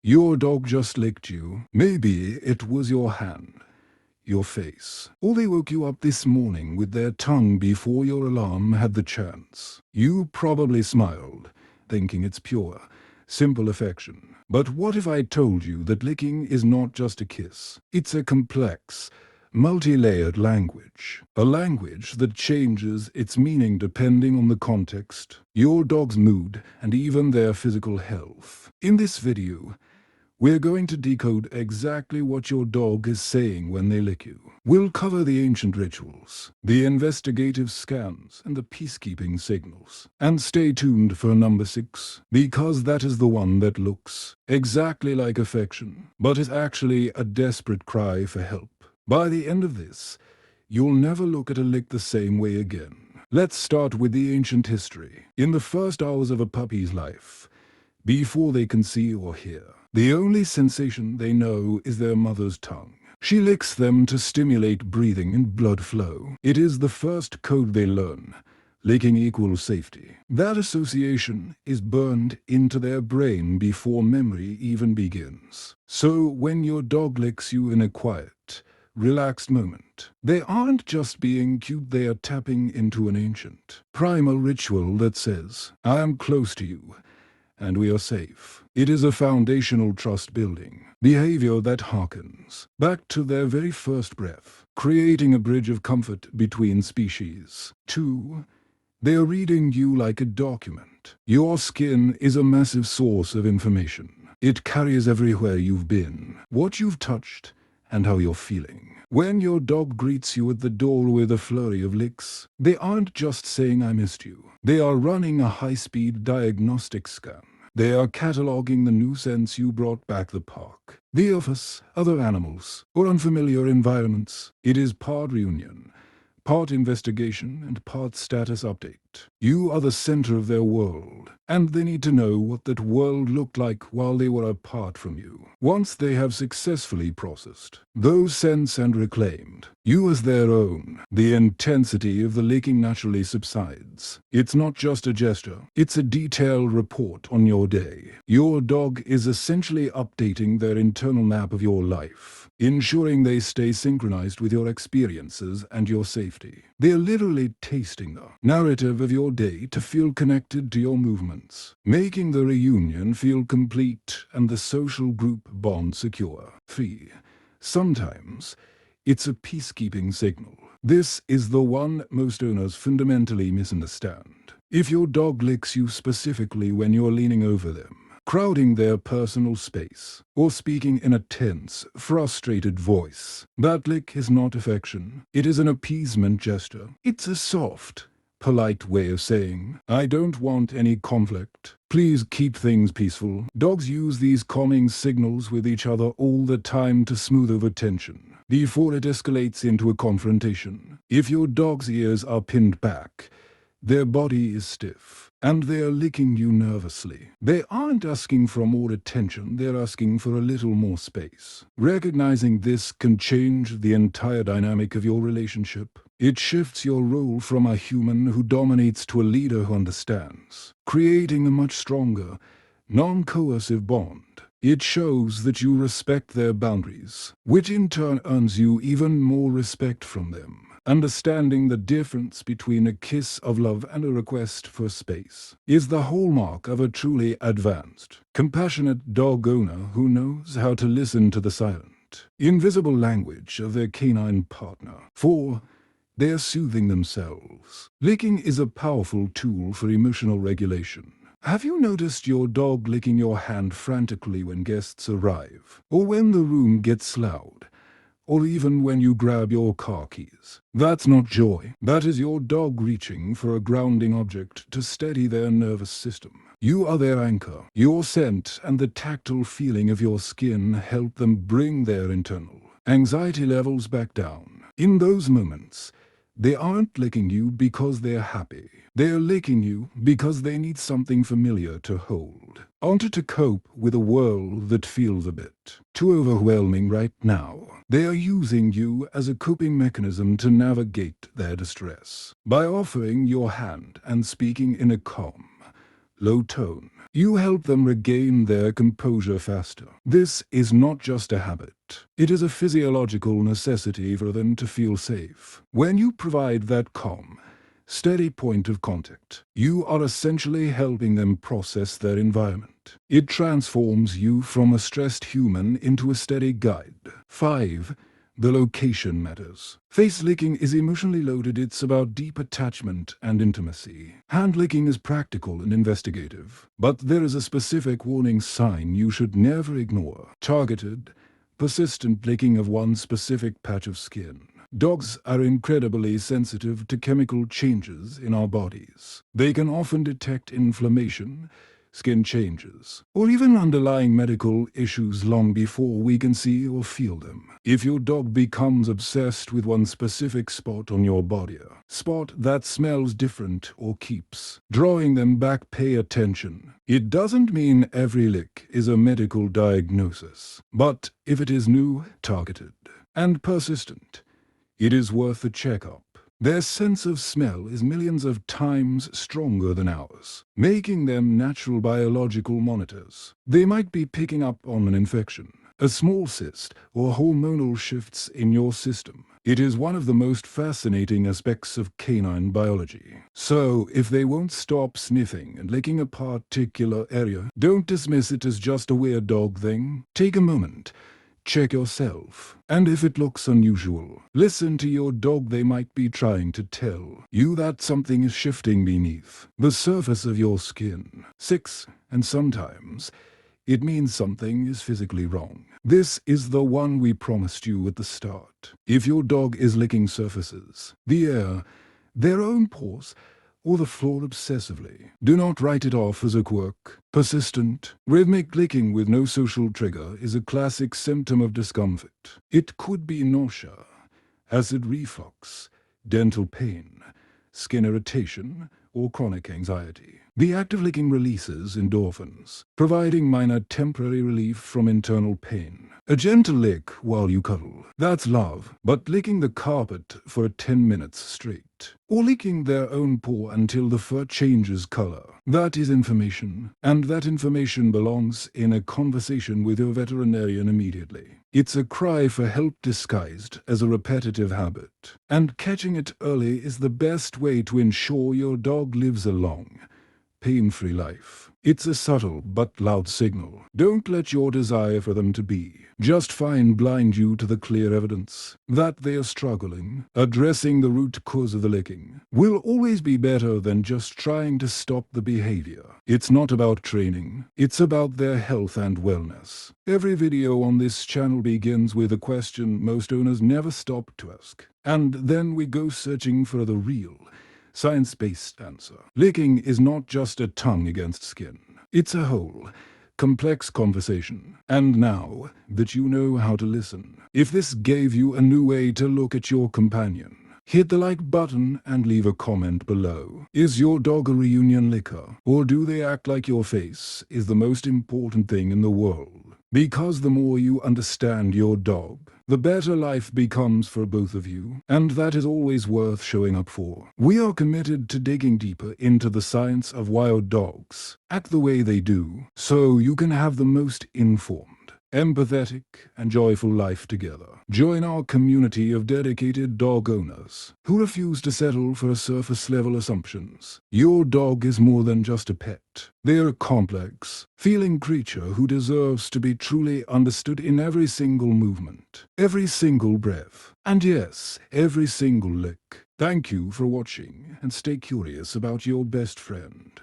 Your dog just licked you. Maybe it was your hand, your face, or they woke you up this morning with their tongue before your alarm had the chance. You probably smiled, thinking it's pure, simple affection. But what if I told you that licking is not just a kiss? It's a complex, multi-layered language. A language that changes its meaning depending on the context, your dog's mood, and even their physical health. In this video, we're going to decode exactly what your dog is saying when they lick you. We'll cover the ancient rituals, the investigative scans, and the peacekeeping signals. And stay tuned for number 6, because that is the one that looks exactly like affection, but is actually a desperate cry for help. By the end of this, you'll never look at a lick the same way again. Let's start with the ancient history. In the first hours of a puppy's life, before they can see or hear, the only sensation they know is their mother's tongue. She licks them to stimulate breathing and blood flow. It is the first code they learn. Licking equals safety. That association is burned into their brain before memory even begins. So when your dog licks you in a quiet, relaxed moment, they aren't just being cute, they are tapping into an ancient, primal ritual that says, I am close to you, and we are safe. It is a foundational trust-building behavior that harkens back to their very first breath, creating a bridge of comfort between species. 2. They are reading you like a document. Your skin is a massive source of information. It carries everywhere you've been, what you've touched, and how you're feeling. When your dog greets you at the door with a flurry of licks, they aren't just saying I missed you. They are running a high-speed diagnostic scan. They are cataloging the new scents you brought back the park, the office, other animals, or unfamiliar environments. It is part reunion, part investigation, and part status update. You are the center of their world, and they need to know what that world looked like while they were apart from you. Once they have successfully processed those scents and reclaimed you as their own, the intensity of the licking naturally subsides. It's not just a gesture, it's a detailed report on your day. Your dog is essentially updating their internal map of your life, ensuring they stay synchronized with your experiences and your safety. They're literally tasting the narrative of your day to feel connected to your movements, making the reunion feel complete and the social group bond secure. 3. Sometimes it's a peacekeeping signal. This is the one most owners fundamentally misunderstand. If your dog licks you specifically when you're leaning over them, crowding their personal space, or speaking in a tense, frustrated voice, that lick is not affection. It is an appeasement gesture. It's a soft, polite way of saying, I don't want any conflict. Please keep things peaceful. Dogs use these calming signals with each other all the time to smooth over tension, before it escalates into a confrontation. If your dog's ears are pinned back, their body is stiff, and they are licking you nervously. They aren't asking for more attention, they're asking for a little more space. Recognizing this can change the entire dynamic of your relationship. It shifts your role from a human who dominates to a leader who understands, creating a much stronger, non-coercive bond. It shows that you respect their boundaries, which in turn earns you even more respect from them. Understanding the difference between a kiss of love and a request for space is the hallmark of a truly advanced, compassionate dog owner who knows how to listen to the silent, invisible language of their canine partner. 4. They are soothing themselves. Licking is a powerful tool for emotional regulation. Have you noticed your dog licking your hand frantically when guests arrive, or when the room gets loud, or even when you grab your car keys? That's not joy. That is your dog reaching for a grounding object to steady their nervous system. You are their anchor. Your scent and the tactile feeling of your skin help them bring their internal anxiety levels back down. In those moments, they aren't licking you because they're happy. They're licking you because they need something familiar to hold onto to cope with a world that feels a bit too overwhelming right now. They are using you as a coping mechanism to navigate their distress. By offering your hand and speaking in a calm, low tone. You help them regain their composure faster. This is not just a habit. It is a physiological necessity for them to feel safe. When you provide that calm, steady point of contact, you are essentially helping them process their environment. It transforms you from a stressed human into a steady guide. 5. The location matters. Face licking is emotionally loaded. It's about deep attachment and intimacy. Hand licking is practical and investigative. But there is a specific warning sign you should never ignore. Targeted, persistent licking of one specific patch of skin. Dogs are incredibly sensitive to chemical changes in our bodies. They can often detect inflammation, skin changes, or even underlying medical issues long before we can see or feel them. If your dog becomes obsessed with one specific spot on your body, spot that smells different or keeps drawing them back, pay attention. It doesn't mean every lick is a medical diagnosis, but if it is new, targeted, and persistent, it is worth a checkup. Their sense of smell is millions of times stronger than ours, making them natural biological monitors. They might be picking up on an infection, a small cyst, or hormonal shifts in your system. It is one of the most fascinating aspects of canine biology. So, if they won't stop sniffing and licking a particular area, don't dismiss it as just a weird dog thing. Take a moment. Check yourself, and if it looks unusual, listen to your dog. They might be trying to tell you that something is shifting beneath the surface of your skin. 6. And sometimes it means something is physically wrong. This is the one we promised you at the start. If your dog is licking surfaces, the air, their own paws, or the floor obsessively, do not write it off as a quirk. Persistent, rhythmic licking with no social trigger is a classic symptom of discomfort. It could be nausea, acid reflux, dental pain, skin irritation, or chronic anxiety. The act of licking releases endorphins, providing minor temporary relief from internal pain. A gentle lick while you cuddle, that's love. But licking the carpet for 10 minutes straight, or licking their own paw until the fur changes color, that is information. And that information belongs in a conversation with your veterinarian immediately. It's a cry for help disguised as a repetitive habit. And catching it early is the best way to ensure your dog lives a long, pain-free life. It's a subtle but loud signal. Don't let your desire for them to be just fine blind you to the clear evidence that they are struggling. Addressing the root cause of the licking will always be better than just trying to stop the behavior. It's not about training, it's about their health and wellness. Every video on this channel begins with a question most owners never stop to ask, and then we go searching for the real, science-based answer. Licking is not just a tongue against skin. It's a whole, complex conversation. And now that you know how to listen, if this gave you a new way to look at your companion, hit the like button and leave a comment below. Is your dog a reunion licker, or do they act like your face is the most important thing in the world? Because the more you understand your dog, the better life becomes for both of you, and that is always worth showing up for. We are committed to digging deeper into the science of why our dogs act the way they do, so you can have the most informed, empathetic, and joyful life together. Join our community of dedicated dog owners who refuse to settle for surface-level assumptions. Your dog is more than just a pet. They are a complex, feeling creature who deserves to be truly understood in every single movement, every single breath, and yes, every single lick. Thank you for watching, and stay curious about your best friend.